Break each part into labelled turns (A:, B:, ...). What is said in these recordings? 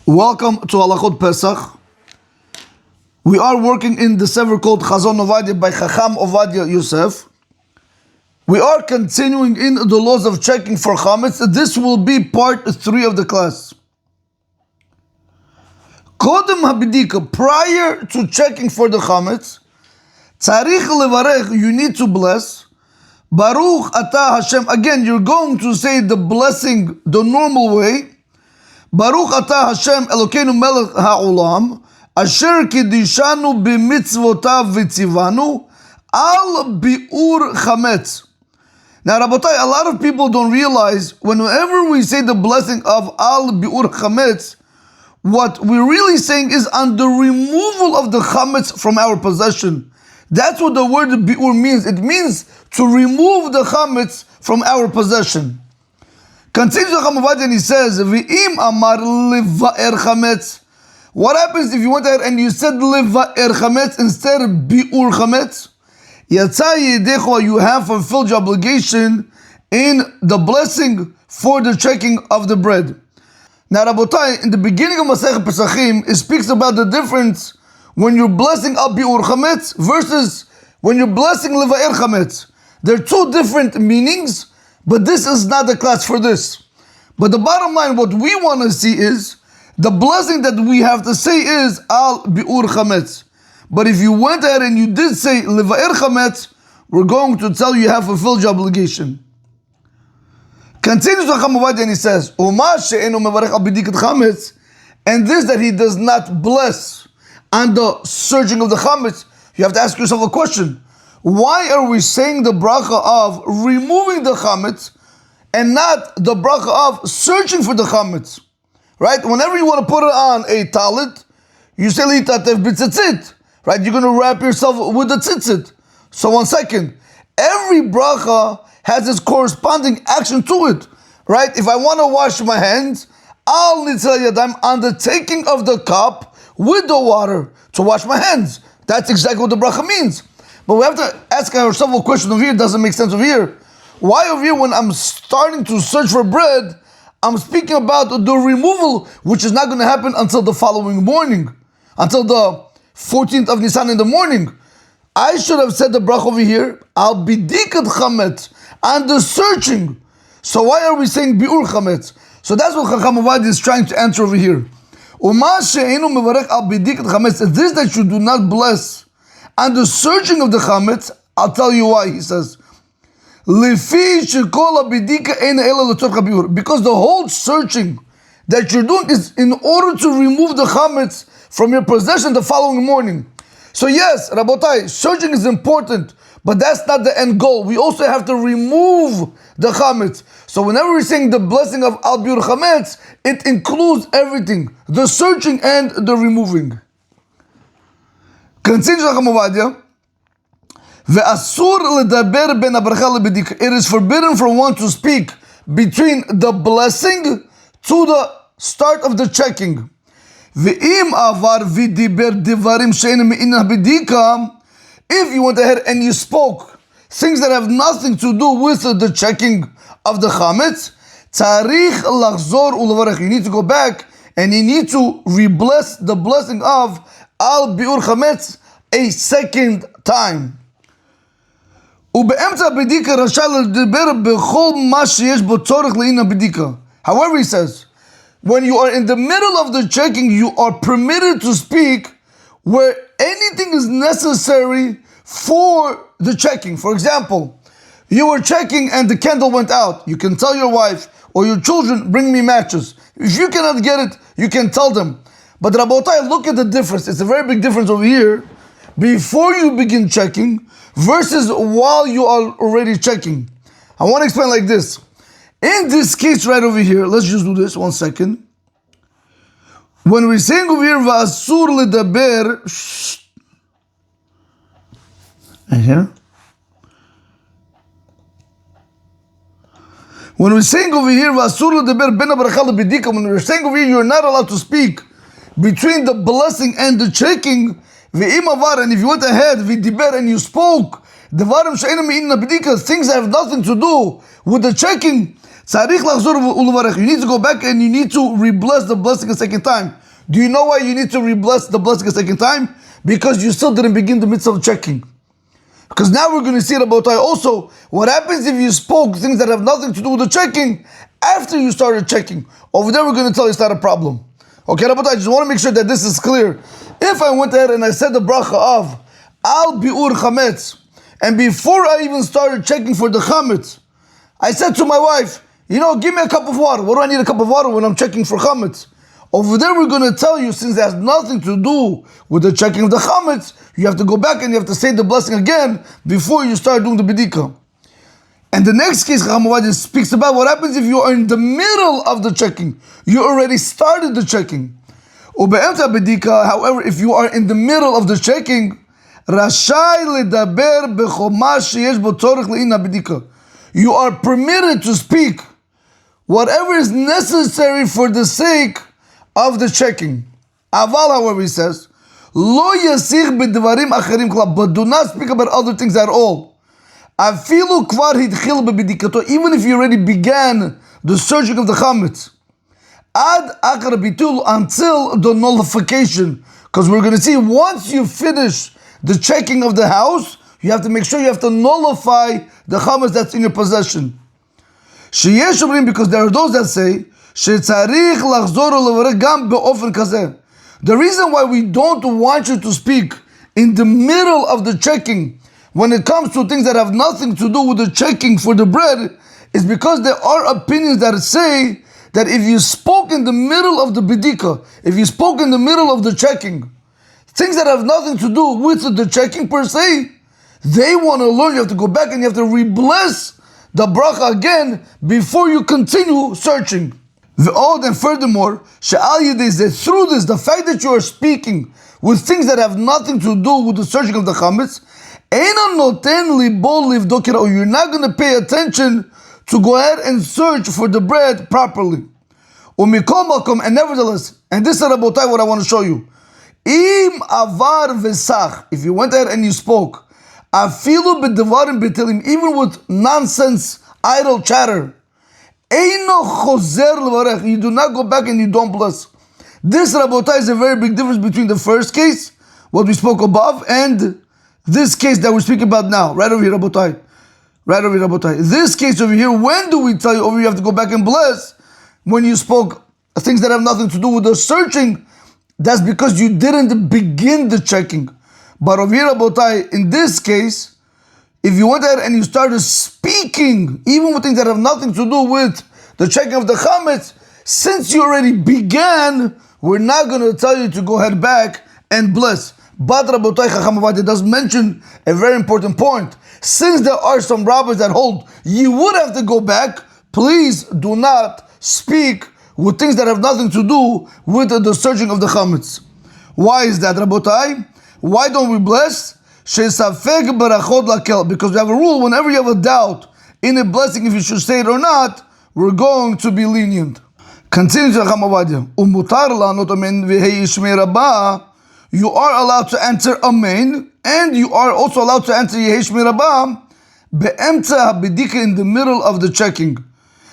A: Welcome to Halachot Pesach. We are working in the sefer called Chazon Ovadia by Chacham Ovadia Yosef. We are continuing in the laws of checking for Chametz. This will be part 3 of the class. Kodem habidika, prior to checking for the Chametz, tzarich levarech, you need to bless. Baruch atah Hashem. Again, you're going to say the blessing the normal way. Baruch atah Hashem Elokeinu melech ha'olam, asher kidishanu b'mitzvotav v'tzivanu al bi'ur chametz. Now, Rabotai, a lot of people don't realize whenever we say the blessing of al bi'ur chametz, what we're really saying is on the removal of the chametz from our possession. That's what the word bi'ur means. It means to remove the chametz from our possession. Continues the Chaim Igal and he says, "V'im amar liva'er chametz." What happens if you went ahead and you said liva'er chametz instead of bi'ur chametz? Yatsa yedecho, you have fulfilled your obligation in the blessing for the checking of the bread. Now, Rabotai, in the beginning of Masechet Pesachim, it speaks about the difference when you're blessing al bi'ur chametz versus when you're blessing liva'er chametz. There are two different meanings. But this is not the class for this. But the bottom line, what we want to see is, the blessing that we have to say is al bi'ur chametz. But if you went ahead and you did say liva'er chametz, we're going to tell you have fulfilled your obligation. Continues the Chaim Igal and he says, Uma she'enu mevarech al bidikat chametz, and this that he does not bless on the searching of the chametz, you have to ask yourself a question. Why are we saying the bracha of removing the chametz and not the bracha of searching for the chametz? Right? Whenever you want to put it on a talit, you say litatev b'tzitzit. Right? You're going to wrap yourself with the tzitzit. So 1 second. Every bracha has its corresponding action to it. Right? If I want to wash my hands, I'll nitzal yadayim, on the taking of the cup with the water to wash my hands. That's exactly what the bracha means. But we have to ask ourselves a question over here. It doesn't make sense over here. Why over here when I'm starting to search for bread, I'm speaking about the removal, which is not going to happen until the following morning, until the 14th of Nisan in the morning. I should have said the bracha over here, al bidikat chametz, and the searching. So why are we saying bi'ur chametz? So that's what Chaim Igal is trying to answer over here. Uma she'enu mevarech al bidikat chametz. It's this that you do not bless and the searching of the chametz. I'll tell you why. He says, because the whole searching that you're doing is in order to remove the chametz from your possession the following morning. So yes, Rabotai, searching is important, but that's not the end goal. We also have to remove the chametz. So whenever we're saying the blessing of al bi'ur chametz, it includes everything, the searching and the removing. Continues Chaim Igal. It is forbidden for one to speak between the blessing to the start of the checking. If you went ahead and you spoke things that have nothing to do with the checking of the chametz, you need to go back and you need to re-bless the blessing of al bi'ur chametz a second time. However, he says, when you are in the middle of the checking, you are permitted to speak where anything is necessary for the checking. For example, you were checking and the candle went out. You can tell your wife or your children, bring me matches. If you cannot get it, you can tell them. But Rabotai, look at the difference. It's a very big difference over here. Before you begin checking versus while you are already checking. I want to explain like this. In this case right over here, let's just do this 1 second. When we're saying over here, V'asur ledaber, here. When we're saying over here, V'asur ledaber ben habracha lebidika, when we're saying over here, you're not allowed to speak between the blessing and the checking. And if you went ahead, and you spoke Devarim she'einem me'inin habedika, things that have nothing to do with the checking. Tzarich lachzor ulevarech. You need to go back and you need to re-bless the blessing a second time. Do you know why you need to re-bless the blessing a second time? Because you still didn't begin the mitzvah of checking. Because now we're going to see about also what happens if you spoke things that have nothing to do with the checking after you started checking. Over there we're going to tell you it's not a problem. Okay, Rabotai, I just want to make sure that this is clear. If I went ahead and I said the bracha of Al Bi'ur Chametz, and before I even started checking for the Chametz, I said to my wife, give me a cup of water. What do I need a cup of water when I'm checking for Chametz? Over there we're going to tell you, since it has nothing to do with the checking of the Chametz, you have to go back and you have to say the blessing again before you start doing the Bidika. And the next case, Chaim Igal speaks about what happens if you are in the middle of the checking. You already started the checking. Ube'emta Bidika, however, if you are in the middle of the checking, Rashai ledaber bechomah sheyesh bo tzorich le'ina Bidika. You are permitted to speak whatever is necessary for the sake of the checking. Aval, however, he says, lo yasich b'dvarim acherim klal, but do not speak about other things at all. Afilu kvar hitchil b'bidikato, even if you already began the searching of the chametz. Ad akar bitul, until the nullification. Because we're going to see, once you finish the checking of the house, you have to make sure you have to nullify the chametz that's in your possession. Sheyesh omrim, because there are those that say, shetzarich lachzor ulevarech gam be'ofen kazeh. The reason why we don't want you to speak in the middle of the checking when it comes to things that have nothing to do with the checking for the bread is because there are opinions that say that if you spoke in the middle of the bidika, if you spoke in the middle of the checking, things that have nothing to do with the checking per se, they want to learn. You have to go back and you have to re-bless the bracha again before you continue searching. And furthermore, through this, the fact that you are speaking with things that have nothing to do with the searching of the chametz, you're not going to pay attention to go ahead and search for the bread properly. And nevertheless, and this is Rabotai, what I want to show you. Im avar vesach, if you went ahead and you spoke, afilu b'devarim b'telim, even with nonsense, idle chatter, you do not go back and you don't bless. This, Rabotai, is a very big difference between the first case, what we spoke above, and this case that we're speaking about now. Right over here, Rabotai. Right over here, Rabotai. This case over here, when do we tell you over here you have to go back and bless? When you spoke things that have nothing to do with the searching, that's because you didn't begin the checking. But over here, Rabotai, in this case, if you went ahead and you started speaking, even with things that have nothing to do with the checking of the chametz, since you already began, we're not going to tell you to go ahead back and bless. But Rabotai, Chacham Igal does mention a very important point. Since there are some rabbis that hold you would have to go back, please do not speak with things that have nothing to do with the searching of the chametz. Why is that, Rabotai? Why don't we bless? Because we have a rule, whenever you have a doubt in a blessing, if you should say it or not, we're going to be lenient. Continue to Chacham Igal. You are allowed to answer Amen, and you are also allowed to answer Yehi Shmei Rabbah be'emtza habidika, in the middle of the checking.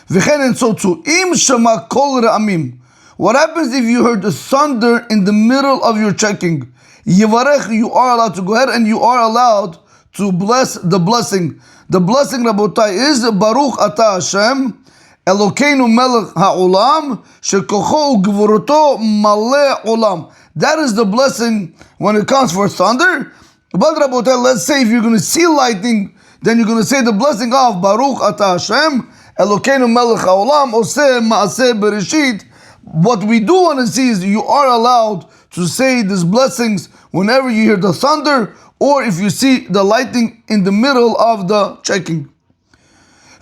A: V'chen, and so too. Im shama kol re'amim. What happens if you heard the thunder in the middle of your checking? Yivarech, you are allowed to go ahead and you are allowed to bless the blessing. The blessing, Rabotai, is Baruch Ata Hashem Elokeinu Melech Ha'olam Shekocho U'Gvuroto Maleh Olam. That is the blessing when it comes for thunder. But Rabotai, let's say if you're going to see lightning, then you're going to say the blessing of Baruch Ata Hashem Elokeinu Melech Ha'olam Oseh Ma'aseh Bereshit. What we do want to see is you are allowed to say these blessings whenever you hear the thunder, or if you see the lightning in the middle of the checking.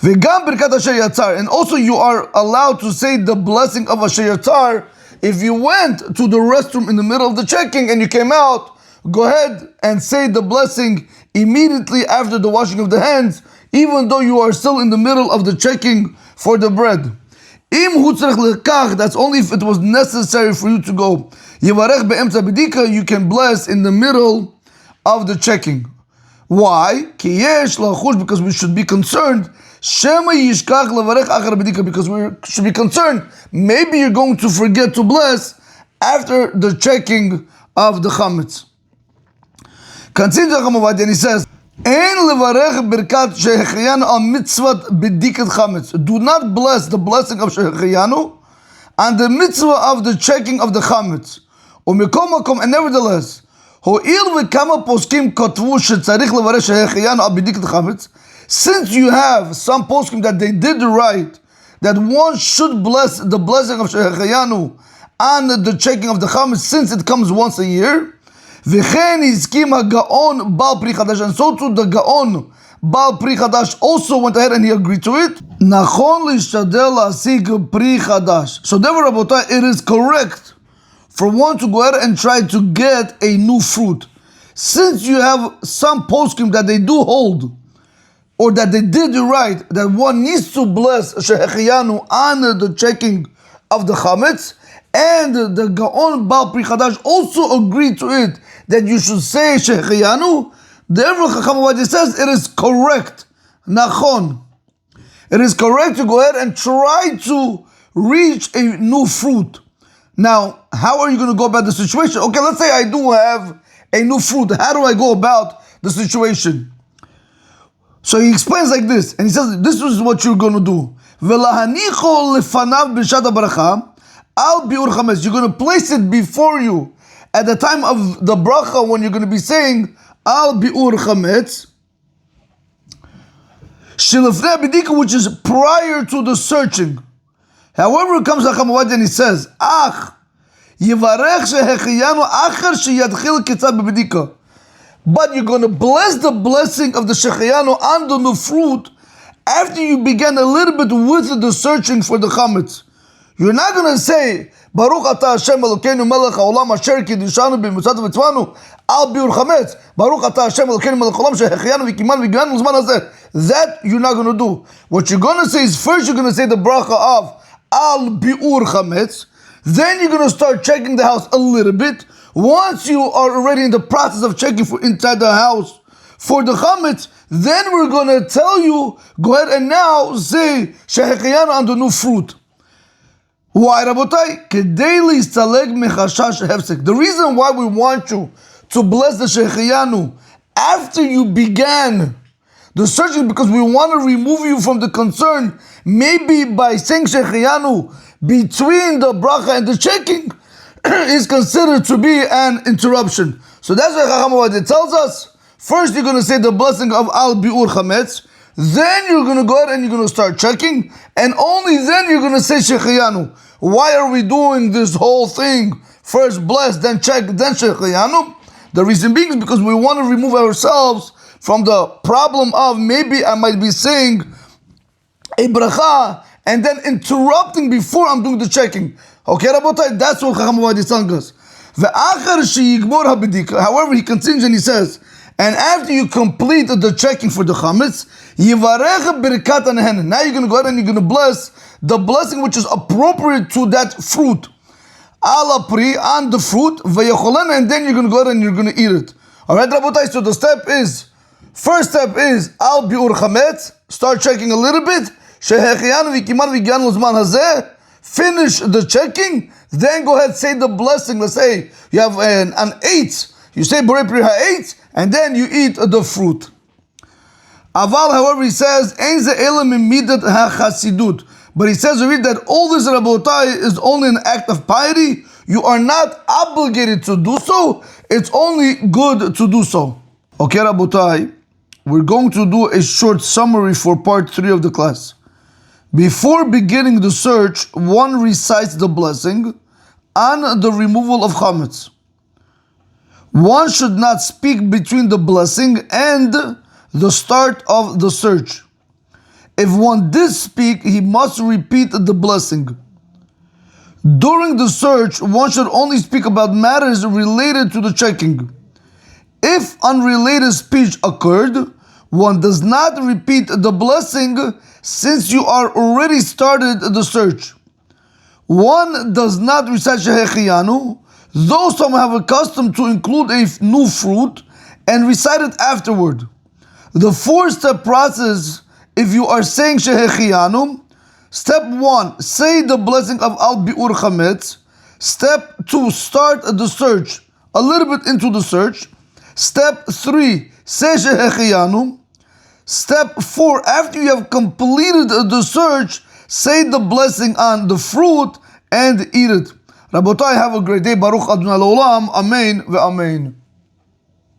A: And also you are allowed to say the blessing of Asher Yatzar. If you went to the restroom in the middle of the checking and you came out, go ahead and say the blessing immediately after the washing of the hands, even though you are still in the middle of the checking for the bread. That's only if it was necessary for you to go. You can bless in the middle of the checking. Why? Because we should be concerned. Because we should be concerned. Maybe you're going to forget to bless after the checking of the chametz. Continues and he says, do not bless the blessing of Shehecheyanu and the mitzvah of the checking of the chametz. And nevertheless, since you have some poskim that they did right, that one should bless the blessing of Shehecheyanu and the checking of the chametz, since it comes once a year, and so too the Gaon Baal Pri Chadash also went ahead and he agreed to it. So therefore, Rabotai, it is correct for one to go ahead and try to get a new fruit. Since you have some poskim that they do hold, or that they did right, that one needs to bless Shehecheyanu on the checking of the chametz, and the Gaon Baal Pri Chadash also agreed to it, that you should say Shehecheyanu, therefore Chacham Ovadia says it is correct, nachon. It is correct to go ahead and try to reach a new fruit. Now, how are you going to go about the situation? Okay, let's say I do have a new fruit. How do I go about the situation? So he explains like this, and he says, this is what you're going to do. You're going to place it before you at the time of the bracha when you're going to be saying al bi'ur chametz, which is prior to the searching. However, it comes to Chacham Ovadia and he says, but you're going to bless the blessing of the Shehecheyanu on the new fruit after you began a little bit with the searching for the chametz. You're not going to say, Baruch atah Hashem Elokeinu melech haolam asher kiddishanu b'mitzvotav v'tzvanu al biur chametz. Baruch atah Hashem Elokeinu melech haolam shehecheyanu v'kiman v'ganu l'zman hazeh. That you're not going to do. What you're going to say is, first you're going to say the bracha of al biur chametz. Then you're going to start checking the house a little bit. Once you are already in the process of checking for inside the house for the chametz, then we're going to tell you, go ahead and now say Shehecheyanu on the new fruit. Why, Rabotai? The reason why we want you to bless the Shehecheyanu after you began the searching, because we want to remove you from the concern, maybe by saying Shehecheyanu between the bracha and the checking is considered to be an interruption. So that's why Chacham Ovadia tells us, first you're going to say the blessing of al bi'ur chametz, then you're going to go ahead and you're going to start checking, and only then you're going to say Shehecheyanu. Why are we doing this whole thing? First bless, then check, then Shehecheyanu. The reason being is because we want to remove ourselves from the problem of maybe I might be saying a bracha and then interrupting before I'm doing the checking. Okay, Rabotai, that's what Chacham Ovadia is telling us. However, he continues and he says, and after you complete the checking for the chametz, now you're going to go ahead and you're going to bless the blessing which is appropriate to that fruit. Ala pri, on the fruit, and then you're going to go ahead and you're going to eat it. Alright, Rabotai, so the first step is al bi'ur chametz, start checking a little bit, finish the checking, then go ahead say the blessing. Let's say you have an 8, you say borei pri ha-8, and then you eat the fruit. Aval, however, he says, ein ze elam midat ha-chasidut. But he says, we read that all this, Rabotai, is only an act of piety. You are not obligated to do so. It's only good to do so. Okay, Rabotai, we're going to do a short summary for part 3 of the class. Before beginning the search, one recites the blessing on the removal of chametz. One should not speak between the blessing and the start of the search. If one did speak, he must repeat the blessing. During the search, one should only speak about matters related to the checking. If unrelated speech occurred, one does not repeat the blessing since you are already started the search. One does not recite Shehecheyanu, though some have a custom to include a new fruit and recite it afterward. The 4-step process, if you are saying Shehechiyanu, step 1, say the blessing of Al Bi'ur Chametz. Step 2, start the search, a little bit into the search. Step 3, say Shehechiyanu. Step 4, after you have completed the search, say the blessing on the fruit and eat it. Rabotai, have a great day. Baruch Adonai L'Olam. Amen ve'amen.